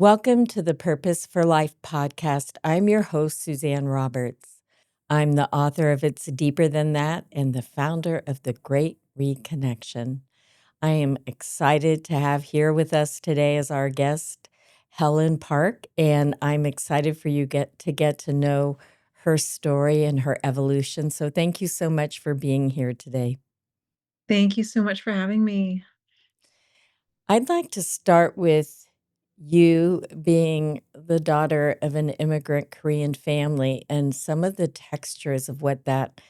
Welcome to the Purpose for Life podcast. I'm your host, Suzanne Roberts. I'm the author of It's Deeper Than That and the founder of The Great Reconnection. I am excited to have here with us today as our guest, Helen Park, and I'm excited for you to get to know her story and her evolution. So thank you so much for being here today. Thank you so much for having me. I'd like to start with you being the daughter of an immigrant Korean family and some of the textures of what that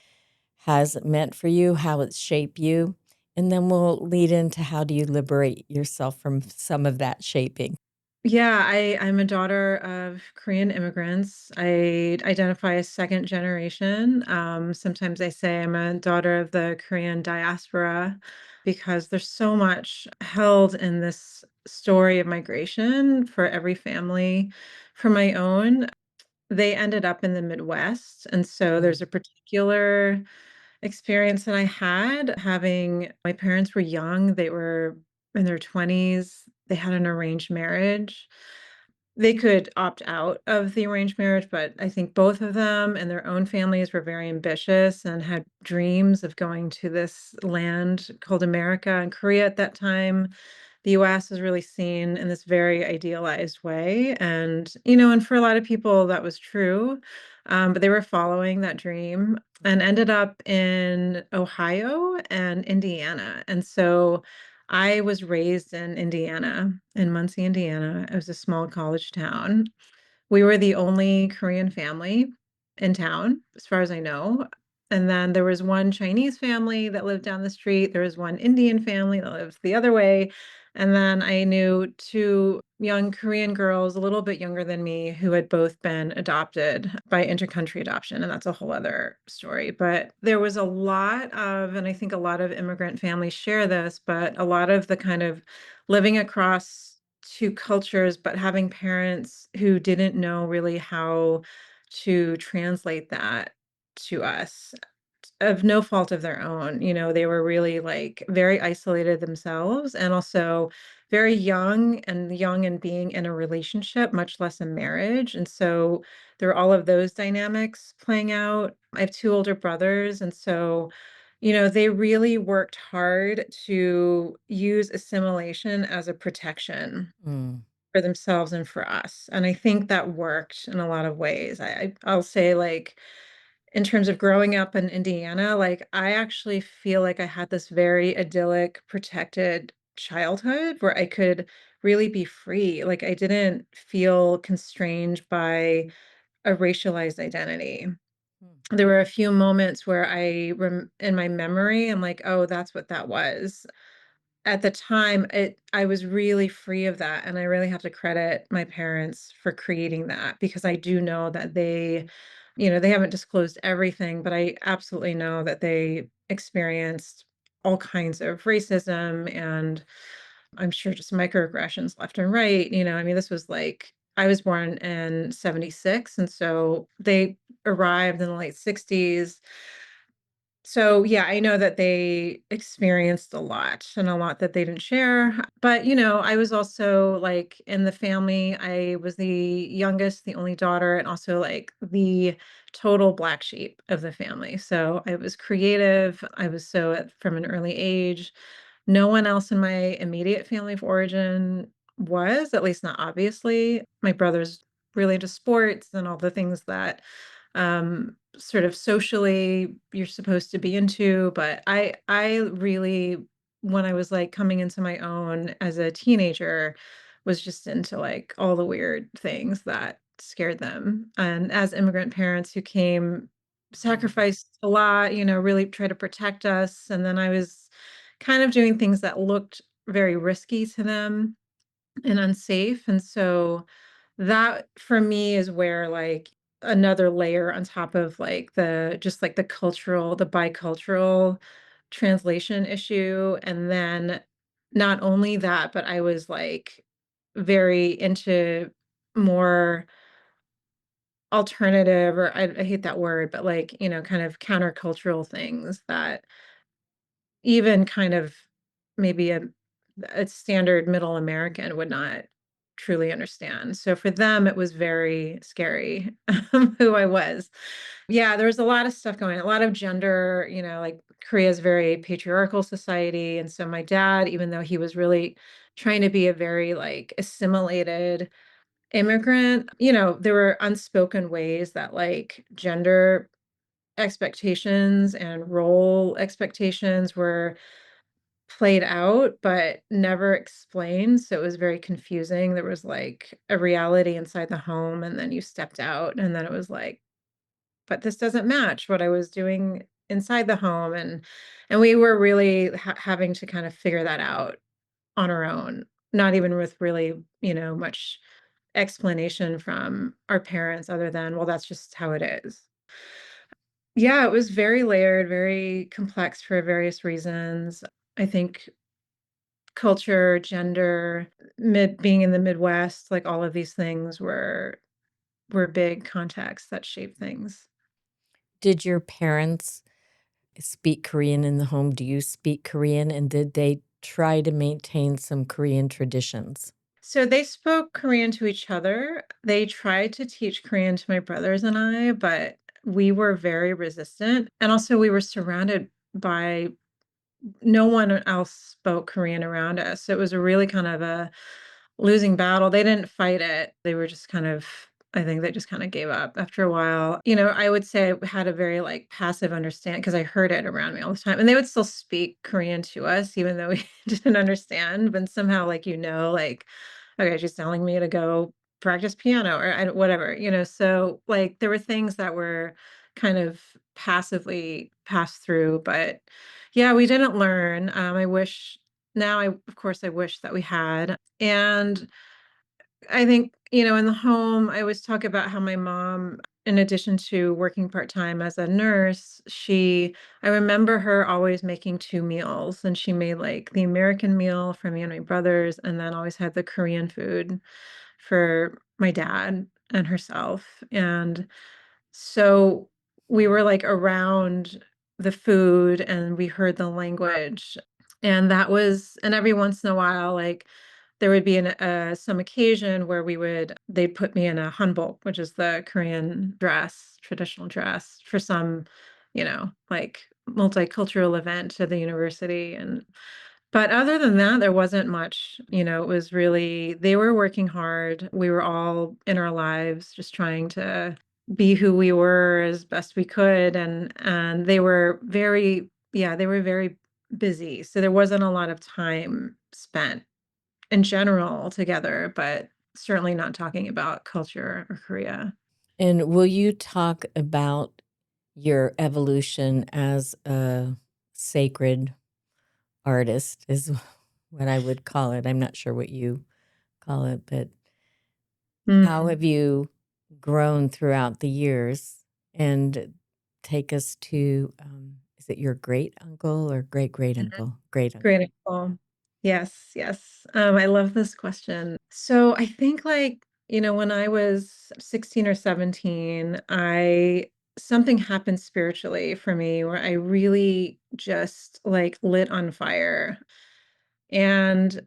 has meant for you, how it's shaped you. And then we'll lead into how do you liberate yourself from some of that shaping. Yeah, I'm a daughter of Korean immigrants. I identify as second generation. Sometimes I say I'm a daughter of the Korean diaspora because there's so much held in this story of migration for every family. For my own, they ended up in the Midwest. And so Mm, there's a particular experience that I had having my parents were young. They were in their 20s. They had an arranged marriage. They could opt out of the arranged marriage, but I think both of them and their own families were very ambitious and had dreams of going to this land called America and Korea at that time. The US is really seen in this very idealized way. And for a lot of people, that was true. But they were following that dream and ended up in Ohio and Indiana. And so I was raised in Indiana, in Muncie, Indiana. It was a small college town. We were the only Korean family in town, as far as I know. And then there was one Chinese family that lived down the street. There was one Indian family that lived the other way. And then I knew two young Korean girls, a little bit younger than me, who had both been adopted by intercountry adoption. And that's a whole other story. But there was a lot of, and I think a lot of immigrant families share this, but a lot of the kind of living across two cultures, but having parents who didn't know really how to translate that to us of no fault of their own. They were really like very isolated themselves and also very young and being in a relationship, much less a marriage. And so there are all of those dynamics playing out. I have two older brothers. And so they really worked hard to use assimilation as a protection mm, for themselves and for us. And I think that worked in a lot of ways. I'll say, like, in terms of growing up in Indiana, like, I actually feel like I had this very idyllic, protected childhood where I could really be free. Like, I didn't feel constrained by a racialized identity. mm, There were a few moments where in my memory, I'm like, oh, that's what that was. At the time, I was really free of that, and I really have to credit my parents for creating that because I do know that they haven't disclosed everything, but I absolutely know that they experienced all kinds of racism and I'm sure just microaggressions left and right. I mean, this was like I was born in 76, and so they arrived in the late 60s. So, yeah, I know that they experienced a lot and a lot that they didn't share. But, I was also like in the family, I was the youngest, the only daughter, and also like the total black sheep of the family. So I was creative. I was from an early age. No one else in my immediate family of origin was, at least not obviously. My brother's really into sports and all the things that sort of socially you're supposed to be into, but I really, when I was like coming into my own as a teenager, was just into like all the weird things that scared them. And as immigrant parents who came, mm, sacrificed a lot, really try to protect us. And then I was kind of doing things that looked very risky to them and unsafe. And so that for me is where like another layer on top of like the just like the bicultural translation issue. And then not only that, but I was like very into more alternative, or I hate that word, but like, kind of countercultural things that even kind of maybe a standard middle American would not truly understand. So for them, it was very scary who I was. Yeah, there was a lot of stuff going on, a lot of gender, like Korea is a very patriarchal society. And so my dad, even though he was really trying to be a very like assimilated immigrant, there were unspoken ways that like gender expectations and role expectations were played out, but never explained. So it was very confusing. There was like a reality inside the home, and then you stepped out, and then it was like, but this doesn't match what I was doing inside the home. And we were really having to kind of figure that out on our own, not even with really, much explanation from our parents other than, well, that's just how it is. Yeah, it was very layered, very complex for various reasons. I think culture, gender, being in the Midwest, like all of these things were big contexts that shape things. Did your parents speak Korean in the home? Do you speak Korean? And did they try to maintain some Korean traditions? So they spoke Korean to each other. They tried to teach Korean to my brothers and I, but we were very resistant. And also we were surrounded by no one else spoke Korean around us. So it was a really kind of a losing battle. They didn't fight it. They were just kind of, I think they just kind of gave up after a while. I would say I had a very like passive understanding because I heard it around me all the time. And they would still speak Korean to us, even though we didn't understand. But somehow, like, like, okay, she's telling me to go practice piano or whatever, So, like, there were things that were kind of passively passed through. But yeah, we didn't learn. I wish now, of course, I wish that we had. And I think, in the home, I always talk about how my mom, in addition to working part-time as a nurse, I remember her always making two meals. And she made like the American meal for me and my brothers, and then always had the Korean food for my dad and herself. And so we were like around the food and we heard the language. And every once in a while, like there would be some occasion where they'd put me in a hanbok, which is the Korean dress, traditional dress for some, like multicultural event at the university. But other than that, there wasn't much, it was really, they were working hard. We were all in our lives just trying to be who we were as best we could. And they were very, yeah, they were very busy. So there wasn't a lot of time spent in general together, but certainly not talking about culture or Korea. And will you talk about your evolution as a sacred artist, is what I would call it. I'm not sure what you call it, but how Mm. have you grown throughout the years? And take us to, is it your great uncle or great great Mhm. uncle? Great uncle. Great example. Yes, yes. I love this question. So I think like, when I was 16 or 17, I something happened spiritually for me where I really just like lit on fire. And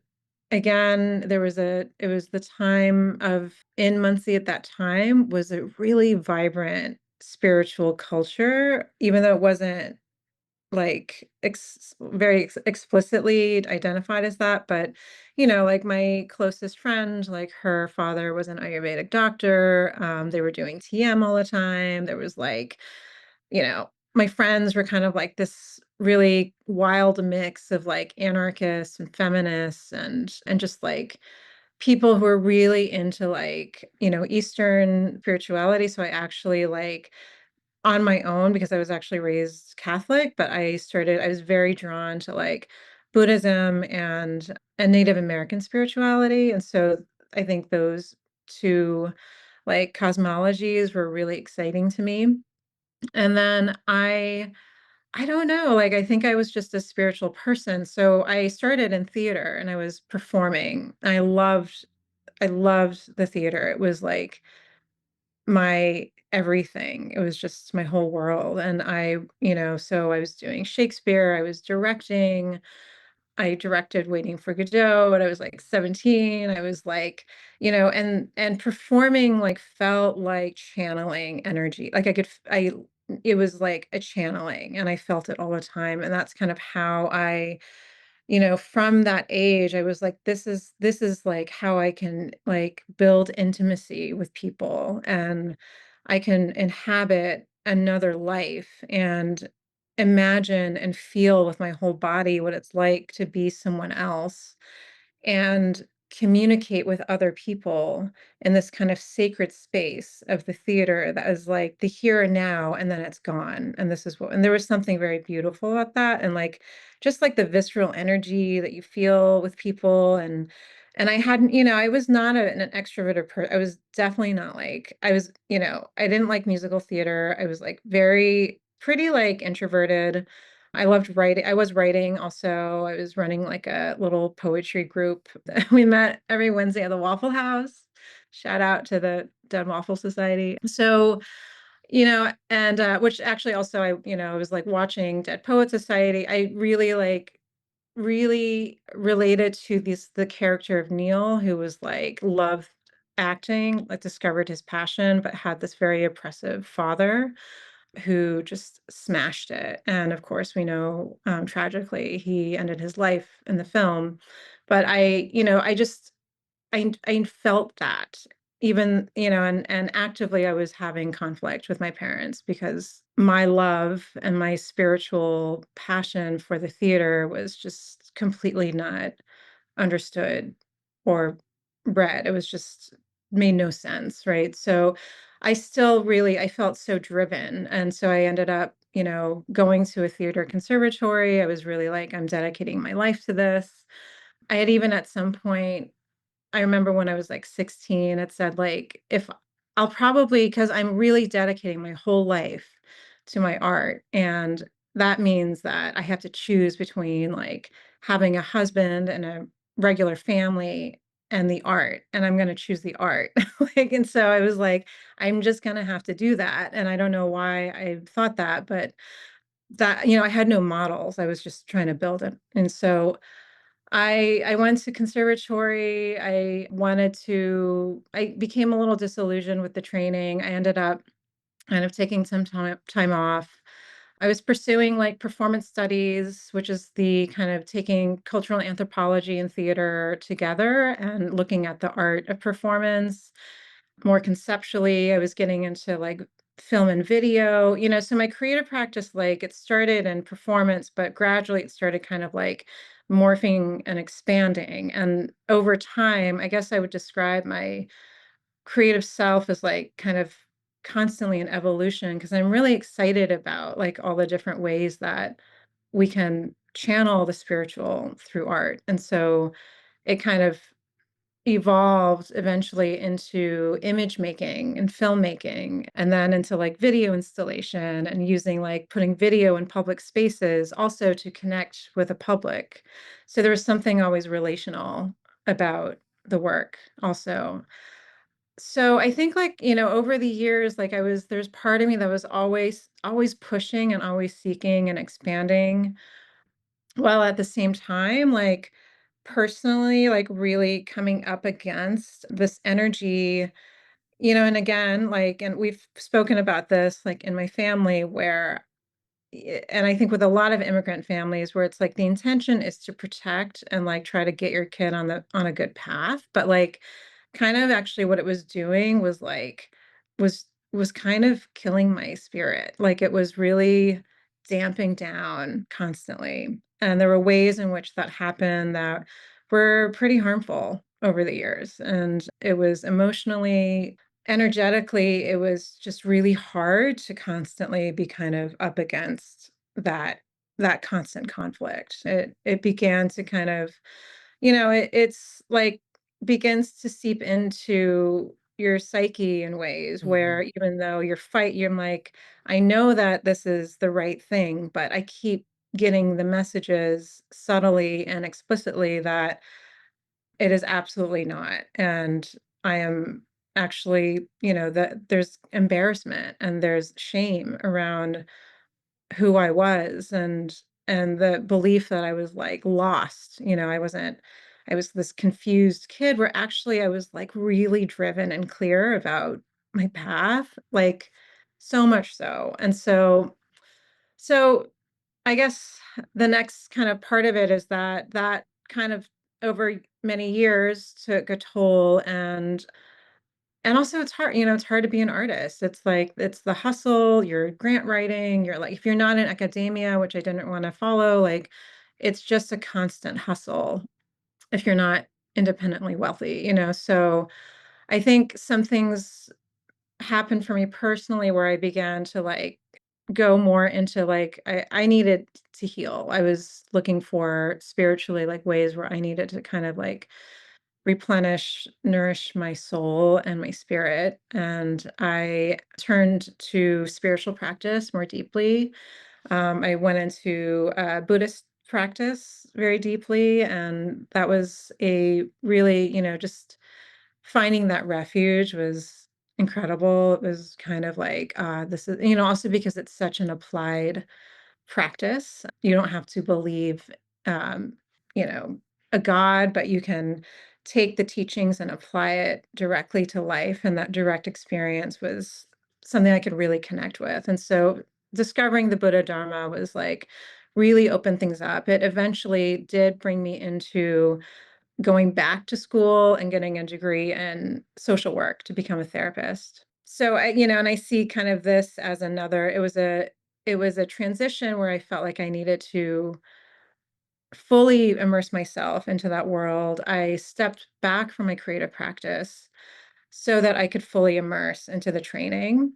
again, it was the time of in Muncie at that time was a really vibrant spiritual culture, even though it wasn't like very explicitly identified as that. But like my closest friend, like her father was an Ayurvedic doctor. They were doing TM all the time. There was like, my friends were kind of like this really wild mix of like anarchists and feminists and just like people who are really into like, Eastern spirituality. So I actually like on my own, because I was actually raised Catholic, but I was very drawn to like Buddhism and Native American spirituality. And so I think those two like cosmologies were really exciting to me. And then I don't know, like I think I was just a spiritual person. So I started in theater and I was performing. I loved the theater. It was like my everything. It was just my whole world. And so I was doing Shakespeare, I was directing, I directed Waiting for Godot when I was like 17. I was like, and performing like felt like channeling energy. Like it was like a channeling and I felt it all the time. And that's kind of how from that age, I was like, this is like how I can like build intimacy with people and I can inhabit another life and imagine and feel with my whole body what it's like to be someone else and communicate with other people in this kind of sacred space of the theater that is like the here and now and then it's gone and this is what and there was something very beautiful about that and like just like the visceral energy that you feel with people and I hadn't I was not an extroverted person. I was definitely not like I was I didn't like musical theater. I was like very pretty like introverted. I loved writing. I was writing also. I was running like a little poetry group. We met every Wednesday at the Waffle House. Shout out to the Dead Waffle Society. So, and which actually also I was like watching Dead Poet Society. I really related to the character of Neil, who was like loved acting, like discovered his passion, but had this very oppressive father who just smashed it. And of course, we know tragically he ended his life in the film. But I felt that even, and actively I was having conflict with my parents because my love and my spiritual passion for the theater was just completely not understood or read. It was just made no sense, right? So I felt so driven. And so I ended up, going to a theater conservatory. I was really like, I'm dedicating my life to this. I had even at some point I remember when I was like 16, it said like, if I'll probably, because I'm really dedicating my whole life to my art. And that means that I have to choose between like having a husband and a regular family and the art. And I'm going to choose the art. And so I was like, I'm just going to have to do that. And I don't know why I thought that, but that, I had no models. I was just trying to build it. And so I went to conservatory. I became a little disillusioned with the training. I ended up kind of taking some time off. I was pursuing like performance studies, which is the kind of taking cultural anthropology and theater together and looking at the art of performance more conceptually. I was getting into like film and video, so my creative practice, like it started in performance, but gradually it started kind of like morphing and expanding. And over time, I guess I would describe my creative self as like kind of constantly in evolution because I'm really excited about like all the different ways that we can channel the spiritual through art. And so it kind of evolved eventually into image making and filmmaking and then into like video installation and using like putting video in public spaces also to connect with a public. So there was something always relational about the work also. So I think like, over the years, like there's part of me that was always pushing and always seeking and expanding while at the same time, like personally, like really coming up against this energy, and again, like, and we've spoken about this like in my family where and I think with a lot of immigrant families where it's like the intention is to protect and like try to get your kid on a good path, but like kind of actually what it was doing was like was kind of killing my spirit. Like it was really damping down constantly. And there were ways in which that happened that were pretty harmful over the years. And it was emotionally energetically, it was just really hard to constantly be kind of up against that constant conflict. It began to kind of, it's like begins to seep into your psyche in ways Mhm. where even though you're like, I know that this is the right thing, but I keep getting the messages subtly and explicitly that it is absolutely not. And I am actually, that there's embarrassment and there's shame around who I was. And and the belief that I was like lost. I was this confused kid where actually I was like really driven and clear about my path, like so much so. And so I guess the next kind of part of it is that kind of over many years took a toll, and also it's hard, it's hard to be an artist. It's like it's the hustle, you're grant writing, you're like if you're not in academia, which I didn't want to follow, like it's just a constant hustle if you're not independently wealthy. So I think some things happened for me personally where I began to like go more into like I needed to heal. I was looking for spiritually like ways where I needed to kind of like replenish, nourish my soul and my spirit. And I turned to spiritual practice more deeply. I went into Buddhist practice very deeply, and that was a really, just finding that refuge was incredible. It was kind of like, this is, also because it's such an applied practice. You don't have to believe, um, you know, a God, but you can take the teachings and apply it directly to life. And that direct experience was something I could really connect with. And so discovering the Buddha Dharma was like really opened things up. It eventually did bring me into going back to school and getting a degree in social work to become a therapist. So and I see kind of this as another, it was a transition where I felt like I needed to fully immerse myself into that world. I stepped back from my creative practice so that I could fully immerse into the training.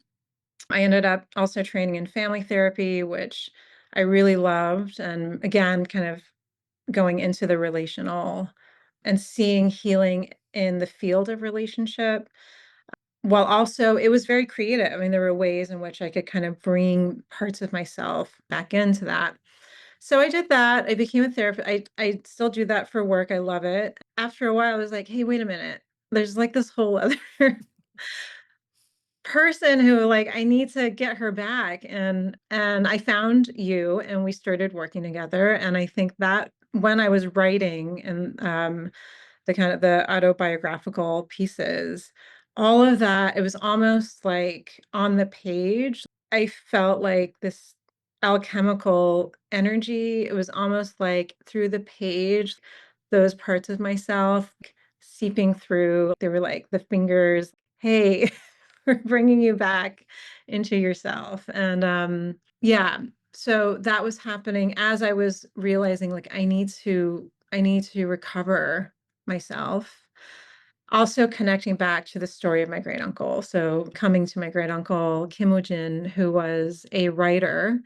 I ended up also training in family therapy, which I really loved. And again, kind of going into the relational and seeing healing in the field of relationship, while also it was very creative. I mean, there were ways in which I could kind of bring parts of myself back into that. So I did that. I became a therapist. I still do that for work. I love it. After a while, I was like, hey, wait a minute. There's like this whole other person who like I need to get her back, and I found you and we started working together. And I think that when I was writing and the kind of the autobiographical pieces, all of that, it was almost like on the page, I felt like this alchemical energy. It was almost like through the page, those parts of myself seeping through. They were like the fingers, hey, we're bringing you back into yourself. And yeah, so that was happening as I was realizing like I need to recover myself. Also connecting back to the story of my great uncle. So coming to my great uncle Kim Woo-jin, who was a writer.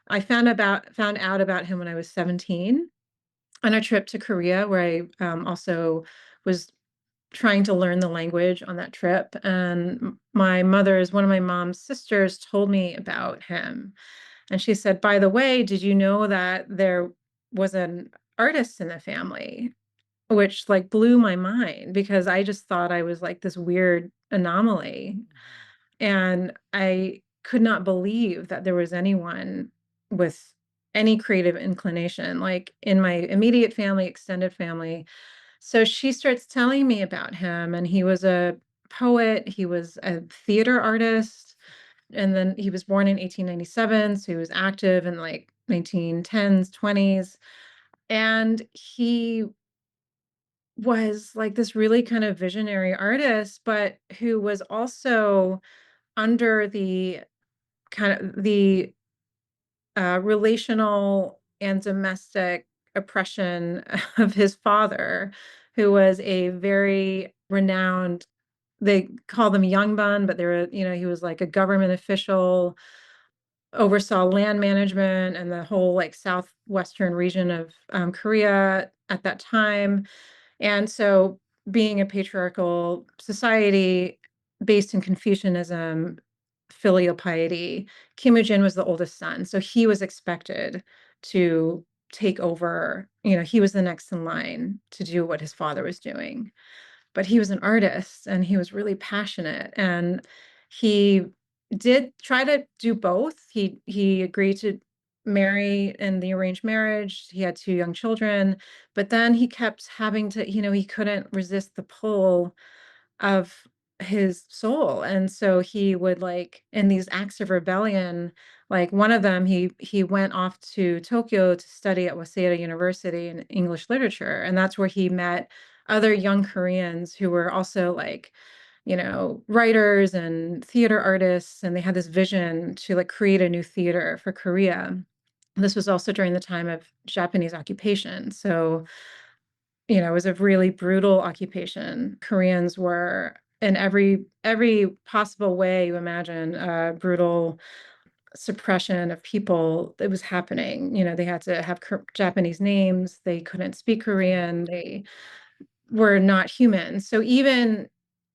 I found out about him when I was 17 on a trip to Korea, where I also was trying to learn the language on that trip. And one of my mom's sisters told me about him. And she said, by the way, did you know that there was an artist in the family? Which like blew my mind because I just thought I was like this weird anomaly. And I could not believe that there was anyone with any creative inclination, like in my immediate family, extended family. So she starts telling me about him, and he was a poet, he was a theater artist, and then he was born in 1897, so he was active in like 1910s, 20s, and he was like this really kind of visionary artist, but who was also under the kind of the relational and domestic oppression of his father, who was a very renowned, they call them young bun, but they were, he was like a government official, oversaw land management and the whole like southwestern region of Korea at that time. And so, being a patriarchal society based in Confucianism, filial piety, Kim Il-jin was the oldest son. So he was expected to take over. He was the next in line to do what his father was doing. But he was an artist and he was really passionate. And he did try to do both. He agreed to marry in the arranged marriage. He had 2 young children, but then he kept having to, he couldn't resist the pull of his soul. And so he would, like, in these acts of rebellion, like one of them, he went off to Tokyo to study at Waseda University in English literature. And that's where he met other young Koreans who were also like, writers and theater artists. And they had this vision to like create a new theater for Korea. This was also during the time of Japanese occupation. So, it was a really brutal occupation. Koreans were in every possible way you imagine, brutal suppression of people that was happening. They had to have Japanese names. They couldn't speak Korean. They were not human. So even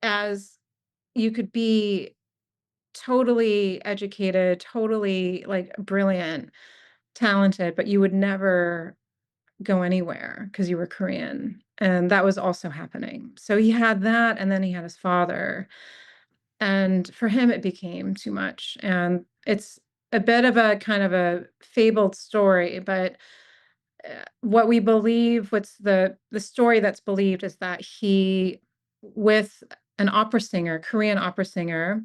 as you could be totally educated, totally like brilliant, talented, but you would never go anywhere because you were Korean. And that was also happening. So he had that, and then he had his father. And for him, it became too much. And it's a bit of a kind of a fabled story, but what we believe, what's the story that's believed is that he, with an opera singer, Korean opera singer,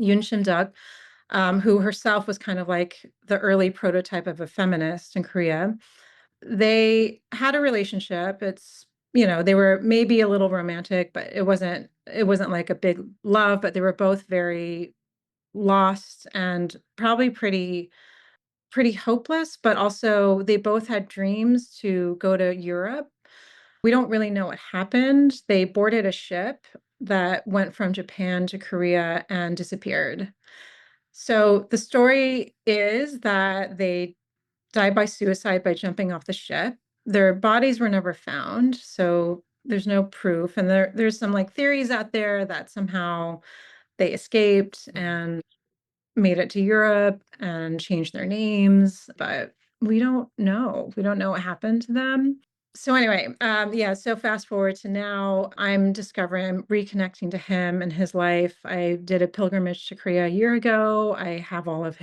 Yoon Shim-duk, who herself was kind of like the early prototype of a feminist in Korea. They had a relationship. They were maybe a little romantic, but it wasn't like a big love, but they were both very lost and probably pretty hopeless, but also they both had dreams to go to Europe. We don't really know what happened. They boarded a ship that went from Japan to Korea and disappeared. So the story is that they died by suicide by jumping off the ship. Their bodies were never found, so there's no proof. And there's some like theories out there that somehow they escaped Mm. and made it to Europe and changed their names, but we don't know. We don't know what happened to them. So anyway, yeah, so fast forward to now, I'm reconnecting to him and his life. I did a pilgrimage to Korea a year ago. I have all of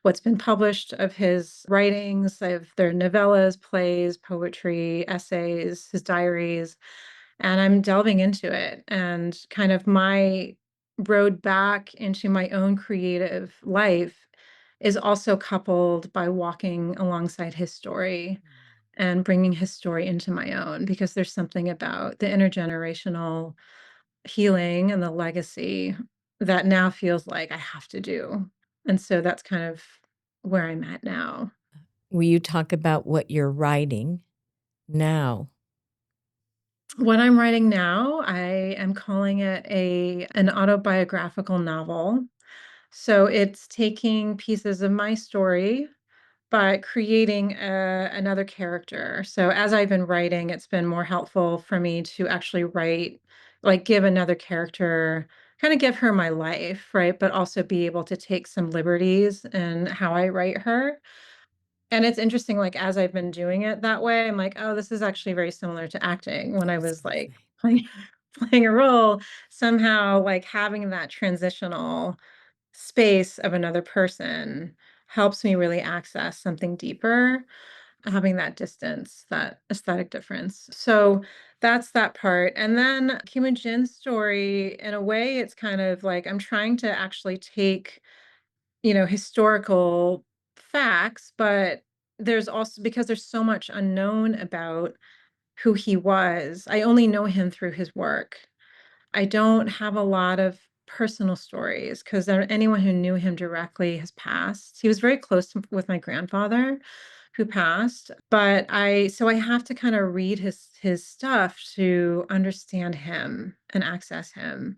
what's been published of his writings. I have their novellas, plays, poetry, essays, his diaries, and I'm delving into it. And kind of my road back into my own creative life is also coupled by walking alongside his story and bringing his story into my own, because there's something about the intergenerational healing and the legacy that now feels like I have to do. And so that's kind of where I'm at now. Will you talk about what you're writing now? What I'm writing now, I am calling it an autobiographical novel. So it's taking pieces of my story but creating another character. So as I've been writing, it's been more helpful for me to actually write, like give another character, kind of give her my life, right? But also be able to take some liberties in how I write her. And it's interesting, like as I've been doing it that way, I'm like, oh, this is actually very similar to acting when I I was was gonna like say. playing, playing a role, somehow like having that transitional space of another person helps me really access something deeper, having that distance, that aesthetic difference. So that's that part. And then Kim and Jin's story, in a way, it's kind of like I'm trying to actually take, historical facts, but there's also, because there's so much unknown about who he was, I only know him through his work. I don't have a lot of personal stories because anyone who knew him directly has passed. He was very close with my grandfather who passed, but I have to kind of read his stuff to understand him and access him.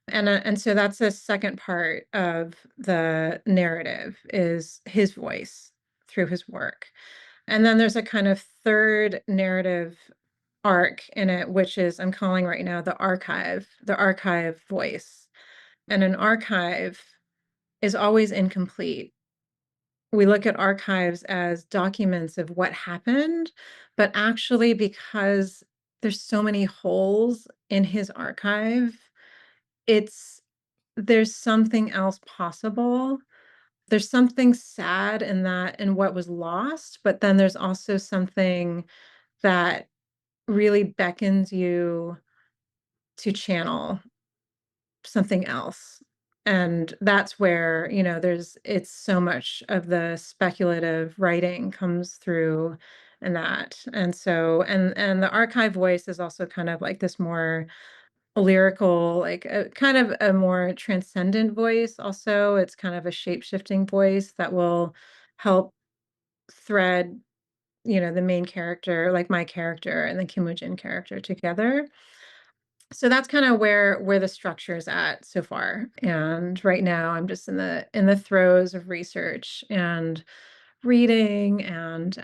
And so that's the second part of the narrative is his voice through his work. And then there's a kind of third narrative arc in it, which is I'm calling right now the archive voice. And an archive is always incomplete. We look at archives as documents of what happened, but actually, because there's so many holes in his archive, it's there's something else possible there's something sad in that in what was lost, but then there's also something that really beckons you to channel something else. And that's where, it's so much of the speculative writing comes through in that. And so and the archive voice is also kind of like this more lyrical, like a kind of a more transcendent voice also. It's kind of a shape-shifting voice that will help thread, the main character, like my character and the Kim Woo-jin character together. So that's kinda where the structure is at so far, and right now, I'm just in the throes of research and reading and,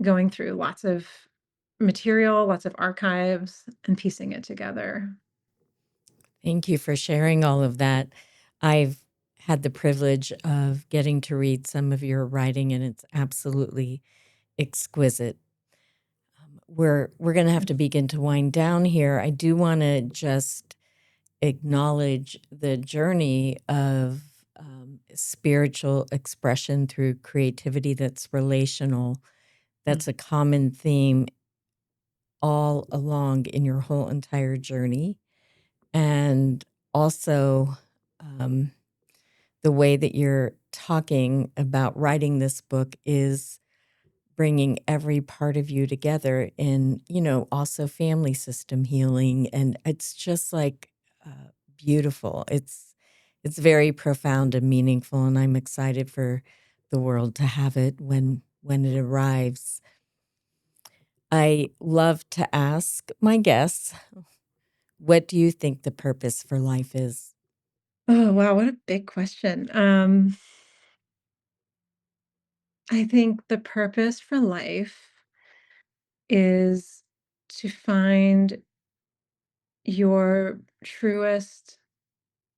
going through lots of material, lots of archives, and piecing it together. Thank you for sharing all of that. I've had the privilege of getting to read some of your writing, and it's absolutely exquisite. We're going to have to begin to wind down here. I do want to just acknowledge the journey of spiritual expression through creativity that's relational. Mm. That's a common theme all along in your whole entire journey. And also, um, the way that you're talking about writing this book is bringing every part of you together in, also family system healing. And it's just like beautiful. It's very profound and meaningful. And I'm excited for the world to have it when it arrives. I love to ask my guests, what do you think the purpose for life is? Oh, wow, what a big question. I think the purpose for life is to find your truest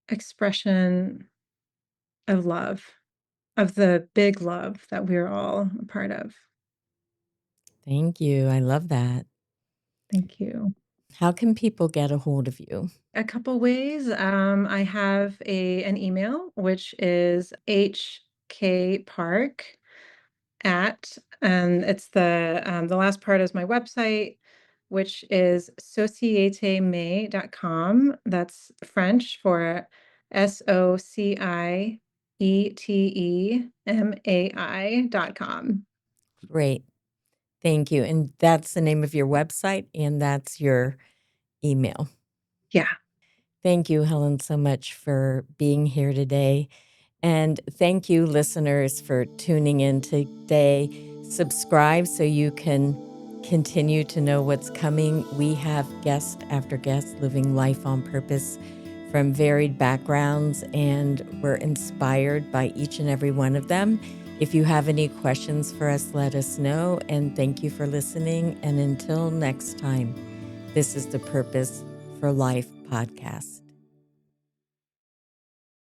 expression of love, of the big love that we're all a part of. Thank you. I love that. Thank you. How can people get a hold of you? A couple ways. I have an email, which is hkpark at, and it's the last part is my website, which is societemai.com. That's French for SOCIETEMAI.com. Great. Thank you. And that's the name of your website and that's your email. Yeah. Thank you, Helen, so much for being here today. And thank you, listeners, for tuning in today. Subscribe so you can continue to know what's coming. We have guest after guest living life on purpose from varied backgrounds, and we're inspired by each and every one of them. If you have any questions for us, let us know. And thank you for listening. And until next time, this is the Purpose for Life podcast.